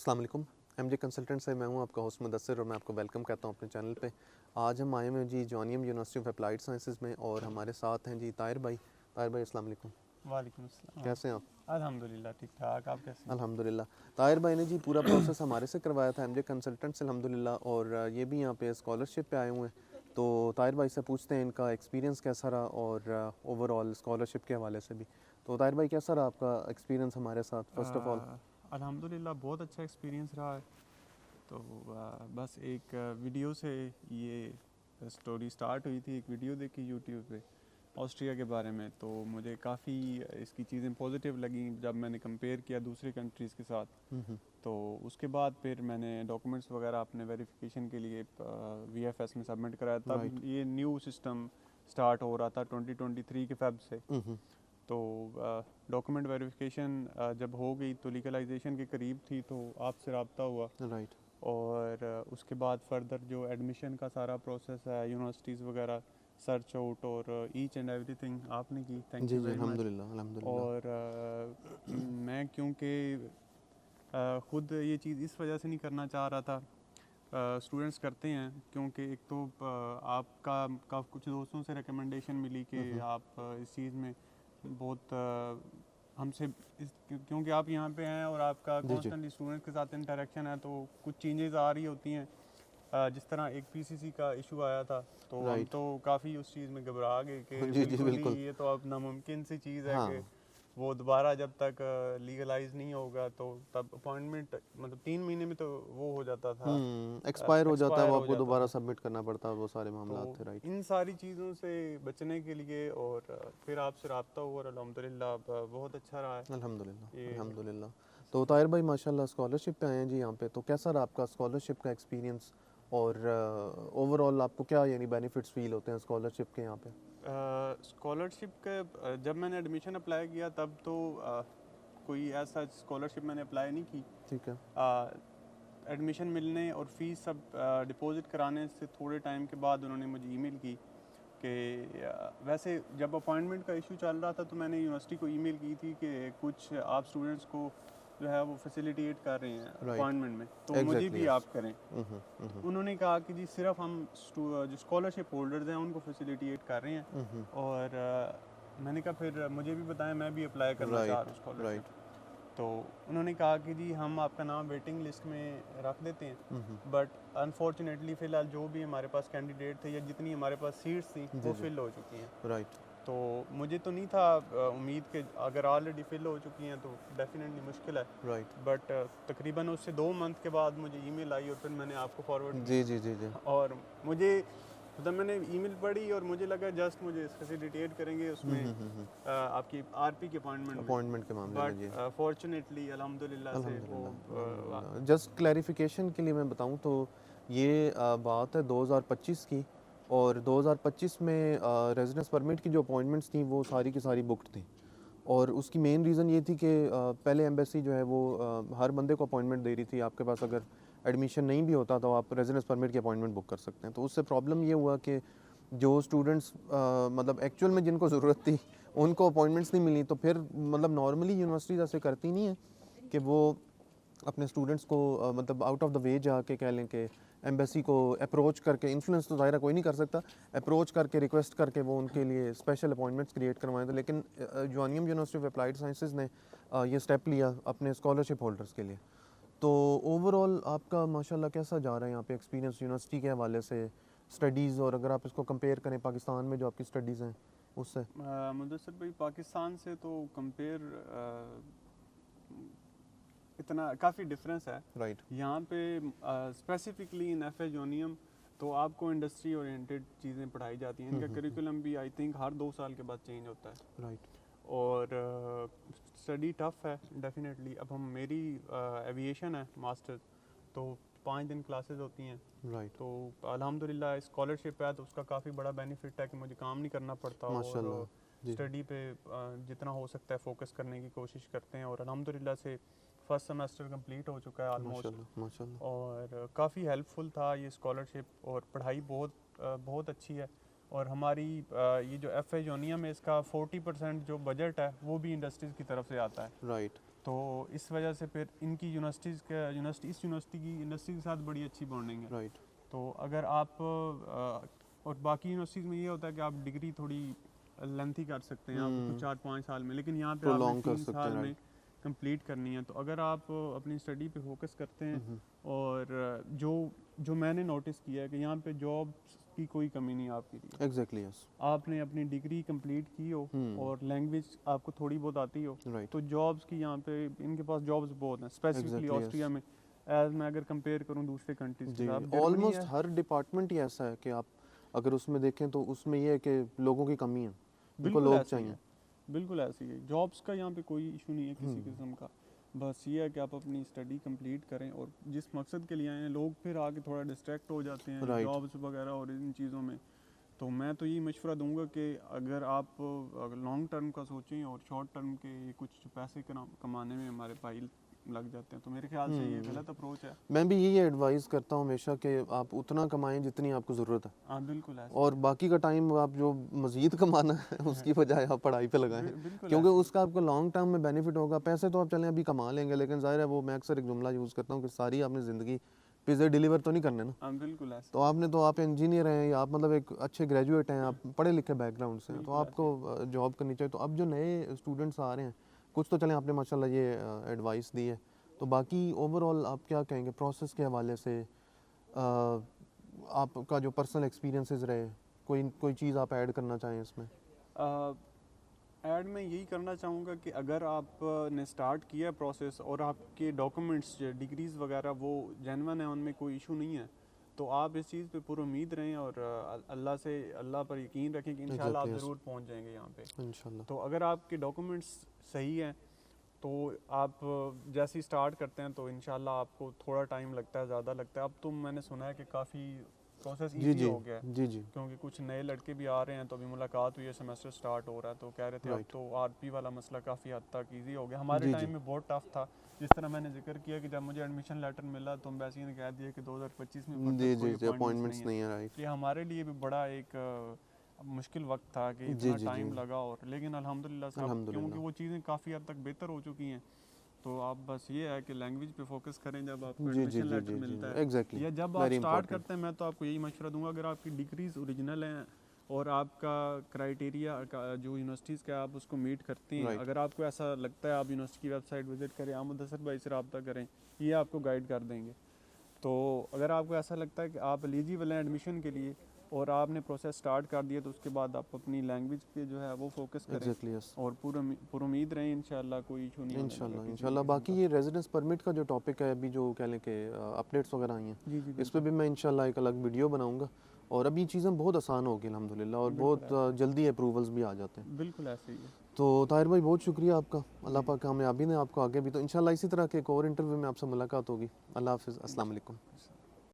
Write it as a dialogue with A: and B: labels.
A: अस्सलाम वालेकुम। MJ consultant से मैं हूं आपका होस्ट मुदस्सिर और मैं आपको वेलकम कहता हूं अपने चैनल पे। आज हम आए हुए हैं जी जॉनियम यूनिवर्सिटी ऑफ अप्लाइड साइंसेज़ में और हमारे साथ हैं जी ताहिर भाई। ताहिर भाई अस्सलाम वालेकुम।
B: वालेकुम अस्सलाम।
A: कैसे हैं आप?
B: अल्हम्दुलिल्लाह ठीक ठाक, आप कैसे हैं?
A: अल्हम्दुलिल्लाह। ताहिर भाई ने जी पूरा प्रोसेस हमारे से करवाया था एमजे कंसल्टेंट से अल्हम्दुलिल्लाह, और ये भी यहाँ पे स्कॉलरशिप पे आए हुए हैं। तो ताहिर भाई से पूछते हैं इनका एक्सपीरियंस कैसा रहा और ओवरऑल स्कॉलरशिप के हवाले से भी। तो ताहिर भाई कैसा रहा आपका एक्सपीरियंस हमारे साथ फ़र्स्ट ऑफ़ ऑल?
B: अल्हम्दुलिल्लाह बहुत अच्छा एक्सपीरियंस रहा है। तो बस एक वीडियो से ये स्टोरी स्टार्ट हुई थी। एक वीडियो देखी यूट्यूब पे ऑस्ट्रिया के बारे में, तो मुझे काफ़ी इसकी चीज़ें पॉजिटिव लगी जब मैंने कंपेयर किया दूसरी कंट्रीज़ के साथ। तो उसके बाद फिर मैंने डॉक्यूमेंट्स वगैरह अपने वेरिफिकेशन के लिए वीएफएस में सबमिट कराया। तब ये न्यू सिस्टम स्टार्ट हो रहा था 2023 के फेब से। तो डॉक्यूमेंट वेरिफिकेशन जब हो गई तो लीगलाइजेशन के करीब थी, तो आपसे रब्ता हुआ।
A: राइट।
B: और उसके बाद फर्दर जो एडमिशन का सारा प्रोसेस है, यूनिवर्सिटीज़ वगैरह सर्च आउट और ईच एंड एवरीथिंग आपने की। थैंक
A: जी
B: यू
A: जी
B: वेरी मच।
A: अल्हम्दुलिल्लाह अल्हम्दुलिल्लाह।
B: और मैं क्योंकि ख़ुद ये चीज़ इस वजह से नहीं करना चाह रहा था, स्टूडेंट्स करते हैं क्योंकि एक तो आपका कुछ दोस्तों से रिकमेंडेशन मिली कि आप इस चीज़ में बहुत हमसे क्योंकि आप यहाँ पे हैं और आपका
A: जी जी
B: कॉन्स्टेंटली स्टूडेंट्स के साथ इंटरेक्शन है, तो कुछ चेंजेस आ रही होती हैं। जिस तरह एक पीसीसी का इशू आया था, तो हम
A: राइट।
B: तो काफ़ी उस चीज़ में घबरा गए कि
A: जी जी
B: बिल्कुल ही
A: बिल्कुल।
B: ये तो अब नामुमकिन सी चीज़ है कि
A: हाँ।
B: वो दोबारा जब तक लीगलाइज नहीं होगा, तो तब अपॉइंटमेंट मतलब 3 महीने में तो वो हो जाता था,
A: एक्सपायर हो जाता है,
B: एक्सपायर
A: वो
B: हो
A: आपको
B: जाता
A: दोबारा
B: था।
A: सबमिट करना पड़ता है, वो सारे
B: तो
A: मामला थे। राइट।
B: इन सारी चीज़ों से बचने के लिए और फिर आपसे रब्ता हुआ और अल्हम्दुलिल्लाह बहुत अच्छा रहा है
A: अल्हम्दुलिल्लाह
B: ये।
A: अल्हम्दुलिल्लाह। तो ताहिर भाई माशाल्लाह स्कॉलरशिप पे आए हैं जी यहाँ पे, तो कैसा रहा आपका स्कॉलरशिप का एक्सपीरियंस और ओवरऑल आपको क्या यानी बेनिफिट्स फील होते हैं स्कॉलरशिप के यहाँ पे?
B: स्कॉलरशिप के जब मैंने एडमिशन अप्लाई किया तब तो कोई ऐसा स्कॉलरशिप मैंने अप्लाई नहीं की।
A: ठीक है।
B: एडमिशन मिलने और फीस सब डिपॉज़िट कराने से थोड़े टाइम के बाद उन्होंने मुझे ईमेल की कि वैसे जब अपॉइंटमेंट का इशू चल रहा था तो मैंने यूनिवर्सिटी को ईमेल की थी कि कुछ आप स्टूडेंट्स को जो है वो फैसिलिटेट कर रहे हैं
A: राइट।
B: अपॉइंटमेंट में, तो मुझे
A: एग्जैक्टली
B: भी
A: यस।
B: आप करें। उन्होंने कहा कि जी सिर्फ हम जो स्कॉलरशिप होल्डर्स हैं उनको फैसिलिटेट कर रहे हैं। और मैंने कहा फिर मुझे भी बताएं, मैं भी अप्लाई करना चाह रहा
A: राइट
B: हूँ स्कॉलरशिप।
A: राइट।
B: तो उन्होंने कहा कि जी हम आपका नाम वेटिंग लिस्ट में रख देते हैं, बट अनफॉर्चुनेटली फ़िलहाल जो भी हमारे पास कैंडिडेट थे या जितनी हमारे पास सीट्स थी
A: जी
B: वो
A: जी।
B: फिल हो चुकी हैं।
A: राइट।
B: तो मुझे तो नहीं था उम्मीद कि अगर ऑलरेडी फिल हो चुकी हैं तो डेफिनेटली मुश्किल है।
A: राइट।
B: बट तकरीबन उससे 2 मंथ के बाद मुझे ईमेल आई और फिर मैंने आपको फॉरवर्ड
A: जी
B: की।
A: जी जी जी।
B: और मुझे मतलब मैंने ईमेल पढ़ी और मुझे लगा जस्ट मुझे फैसिलिटेट करेंगे उसमें आपकी आरपी के अपॉइंटमेंट में।
A: अपॉइंटमेंट के मामले में जी।
B: बट फॉर्चुनेटली अल्हम्दुलिल्लाह से वो
A: अल्हम्दुलिल्लाह अल्हम्दुलिल्लाह। जस्ट क्लैरिफिकेशन के लिए मैं बताऊं तो ये बात है 2025 की, और 2025 में रेजिडेंस परमिट की जो अपॉइंटमेंट्स थी वो सारी की सारी बुक्ड थी। और उसकी मेन रीज़न ये थी कि पहले एम्बेसी जो है वो हर बंदे को अपॉइंटमेंट दे रही थी। आपके पास अगर एडमिशन नहीं भी होता तो आप रेजिडेंस परमिट की अपॉइंटमेंट बुक कर सकते हैं। तो उससे प्रॉब्लम ये हुआ कि जो स्टूडेंट्स मतलब एक्चुअल में जिनको ज़रूरत थी उनको अपॉइंटमेंट्स नहीं मिली। तो फिर मतलब नॉर्मली यूनिवर्सिटीज़ ऐसे करती नहीं है कि वो अपने स्टूडेंट्स को मतलब आउट ऑफ द वे जाके कह लें कि एम्बेसी को अप्रोच करके, इन्फ्लुएंस तो ज़ाहिर कोई नहीं कर सकता, अप्रोच करके रिक्वेस्ट करके वो उनके लिए स्पेशल अपॉइंटमेंट्स क्रिएट करवाएं थे। लेकिन जॉनियम यूनिवर्सिटी ऑफ अप्लाइड साइंसेज ने ये स्टेप लिया अपने स्कॉलरशिप होल्डर्स के लिए। तो ओवरऑल आपका माशाल्लाह कैसा जा रहा है यहाँ पे एक्सपीरियंस यूनिवर्सिटी के हवाले से, स्टडीज़, और अगर आप इसको कंपेयर करें पाकिस्तान में जो आपकी स्टडीज़ हैं उससे?
B: मुदस्सिर भाई, पाकिस्तान से तो कंपेयर इतना काफ़ी डिफरेंस है।
A: राइट।
B: यहाँ पे स्पेसिफिकली इन एफ जॉनियम तो आपको इंडस्ट्री ओरिएंटेड चीज़ें पढ़ाई जाती हैं। इनका करिकुलम भी आई थिंक हर 2 साल के बाद चेंज होता है।
A: राइट।
B: और स्टडी टफ है डेफिनेटली। अब हम मेरी एविएशन है मास्टर्स, तो 5 दिन क्लासेस होती हैं।
A: राइट।
B: तो अल्हम्दुलिल्लाह स्कॉलरशिप है तो उसका काफ़ी बड़ा बेनिफिट है कि मुझे काम नहीं करना पड़ता और
A: माशाल्लाह। जी।
B: स्टडी पे जितना हो सकता है फोकस करने की कोशिश करते हैं। और अल्हम्दुलिल्लाह से फर्स्ट सेमेस्टर कंप्लीट हो चुका है ऑलमोस्ट।
A: माशाल्लाह माशाल्लाह।
B: और काफ़ी हेल्पफुल था ये स्कॉलरशिप, और पढ़ाई बहुत अच्छी है। और हमारी ये जो एफ ए जॉनियम है इसका 40% जो बजट है वो भी इंडस्ट्रीज़ की तरफ से आता है।
A: राइट।
B: तो इस वजह से फिर इनकी इस यूनिवर्सिटी की इंडस्ट्री के साथ बड़ी अच्छी बॉन्डिंग है।
A: राइट।
B: तो अगर आप और बाकी यूनिवर्सिटीज़ में ये होता है कि आप डिग्री थोड़ी लेंथी कर सकते हैं, आप उसको 4-5 साल में, लेकिन यहाँ पे आपने
A: प्रोलॉन्ग कर
B: 3
A: सकते
B: साल
A: हैं,
B: में कंप्लीट करनी है। तो अगर आप अपनी स्टडी पे फोकस करते हैं
A: राइट।
B: और जो मैंने नोटिस किया है कि यहाँ पे जॉब की कोई कमी नहीं है आपके लिए।
A: Exactly, yes.
B: आपने अपनी डिग्री कंप्लीट की हो और लैंग्वेज आपको थोड़ी बहुत आती हो,
A: राइट।
B: तो जॉब्स की यहाँ पे इनके पास जॉब्स बहुत हैं, स्पेसिफिकली
A: Exactly,
B: ऑस्ट्रिया
A: yes.
B: में। एज मैं अगर कंपेयर करूँ दूसरे कंट्रीज के
A: जी,
B: साथ, जर्मनी
A: ऑलमोस्ट
B: है,
A: हर डिपार्टमेंट ही ऐसा है कि आप अगर उसमें देखें तो उसमें ये है कि लोगों की कमी है, उनको
B: बिल्कुल
A: लोग
B: ऐसे ही
A: चाहिए।
B: है, बिल्कुल ऐसे ही है। जॉब्स का यहाँ पे कोई इशू नहीं है किसी किस्म का। बस ये है कि आप अपनी स्टडी कंप्लीट करें और जिस मकसद के लिए आए हैं, लोग फिर आके थोड़ा डिस्ट्रैक्ट हो जाते हैं
A: Right.
B: जॉब्स वगैरह और इन चीज़ों में। तो मैं तो यही मशवरा दूंगा कि अगर आप लॉन्ग टर्म का सोचें और शॉर्ट टर्म के ये कुछ पैसे कमाने में हमारे भाई लग जाते हैं, तो मेरे ख्याल से ये गलत अप्रोच है।
A: मैं भी यही एडवाइस करता हूँ हमेशा कि आप उतना कमाएं जितनी आपको ज़रूरत है,
B: हाँ बिल्कुल ऐसे,
A: और बाकी का टाइम आप जो मज़ीद कमाना है उसकी बजाय आप पढ़ाई पे लगाएं,
B: बिल्कुल
A: क्योंकि
B: ऐसे।
A: उसका आपको लॉन्ग टर्म में बेनिफिट होगा। पैसे तो आप चलें अभी कमा लेंगे, लेकिन ज़ाहिर है वो, मैं अक्सर एक जुमला यूज़ करता हूँ कि सारी आपने ज़िंदगी पिज़्ज़ा डिलीवर तो नहीं करने ना।
B: हाँ बिल्कुल ऐसे,
A: तो आप इंजीनियर हैं या आप मतलब एक अच्छे ग्रेजुएट हैं, आप पढ़े लिखे बैकग्राउंड से हैं, तो
B: बिल्कुल
A: आपको जॉब करनी चाहिए। तो अब जो नए स्टूडेंट्स आ रहे हैं, कुछ तो चलें आपने माशाल्लाह ये एडवाइस दी है, तो बाकी ओवरऑल आप क्या कहेंगे प्रोसेस के हवाले से? आपका जो पर्सनल एक्सपीरियंसेस रहे, कोई चीज़ आप ऐड करना चाहें इसमें?
B: ऐड में यही करना चाहूँगा कि अगर आपने स्टार्ट किया प्रोसेस और आपके डॉक्यूमेंट्स डिग्रीज़ वगैरह वो जेन्युइन है, उनमें कोई इशू नहीं है, तो आप इस चीज़ पे पूरी उम्मीद रहें और अल्लाह पर यकीन रखें कि इंशाल्लाह आप
A: Exactly, yes.
B: ज़रूर पहुँच जाएंगे यहाँ पे।
A: इंशाल्लाह।
B: तो अगर आपके डॉक्यूमेंट्स सही हैं तो आप जैसे ही स्टार्ट करते हैं तो इंशाल्लाह आपको थोड़ा टाइम लगता है, ज़्यादा लगता है। अब तो मैंने सुना है कि काफ़ी प्रोसेस
A: जी
B: ईजी
A: जी
B: हो गया है,
A: जी जी।
B: क्योंकि कुछ नए लड़के भी आ रहे हैं। तो अभी मुलाकात हुई है, सेमेस्टर स्टार्ट हो रहा है, तो कह रहे थे अब
A: राइट।
B: तो आरपी वाला मसला काफ़ी हद तक ईजी हो गया। हमारे
A: जी
B: टाइम
A: जी
B: में बहुत टफ था, जिस तरह मैंने जिक्र किया कि जब मुझे एडमिशन लेटर मिला तो एम्बेसी ने कह दिया कि 2025 में
A: जी
B: फर्दर कोई
A: जी जी,
B: अपॉइंटमेंट्स
A: अपॉइंटमेंट्स
B: नहीं
A: नहीं है,
B: है।
A: राइट।
B: ये हमारे लिए भी बड़ा एक मुश्किल वक्त था कि
A: जी
B: इतना
A: जी
B: टाइम
A: जी,
B: लगा, और लेकिन अल्हम्दुलिल्लाह सब, क्योंकि
A: अल्हम्दुलिल्लाह।
B: वो चीज़ें काफ़ी हद तक बेहतर हो चुकी हैं। तो आप बस ये है कि लैंग्वेज पे फोकस करें जब आपको
A: जी जी
B: एडमिशन
A: जी
B: लेटर
A: जी
B: मिलता
A: जी,
B: है,
A: एग्जैक्टली,
B: या जब आप
A: वेरी
B: स्टार्ट
A: इंपॉर्टेंट।
B: करते हैं। मैं तो आपको यही मशवरा दूंगा, अगर आपकी डिग्रीज ओरिजिनल हैं और आपका क्राइटेरिया का जो यूनिवर्सिटीज़ का आप उसको मीट करते हैं,
A: राइट।
B: अगर आपको ऐसा लगता है आप यूनिवर्सिटी की वेबसाइट विजिट करें, आप मुदस्सर भाई से रब्ता करें, ये आपको गाइड कर देंगे। तो अगर आपको ऐसा लगता है कि आप एलिजिबल हैं एडमिशन के लिए और आपने प्रोसेस स्टार्ट कर दिया, तो उसके बाद आप अपनी लैंग्वेज पे जो है वो फोकस करें
A: एग्जैक्टली, यस।
B: और पूरा उम्मीद रहें इंशाल्लाह कोई इशू नहीं होने
A: इंशाल्लाह
B: लगा किसी
A: इंशाल्लाह।
B: किस्म
A: बाकी
B: का।
A: ये रेजिडेंस परमिट का जो टॉपिक है अभी, जो कह लें कि अपडेट्स वगैरह आई हैं,
B: जी जी
A: इस पे
B: बिल्कुल,
A: भी मैं इंशाल्लाह एक अलग वीडियो बनाऊंगा। और अभी चीज़ें बहुत आसान हो गई अल्हम्दुलिल्लाह, और
B: बिल्कुल
A: बहुत
B: ऐसे,
A: जल्दी अप्रूवल्स भी आ जाते हैं।
B: बिल्कुल ऐसे ही है।
A: तो ताहिर भाई बहुत शुक्रिया आपका, अल्लाह
B: जी,
A: पाक कामयाबी ने आपको आगे भी, तो इंशाल्लाह इसी तरह के एक और इंटरव्यू में आपसे मुलाकात होगी। अल्लाह हाफिज़, अस्सलाम वालेकुम।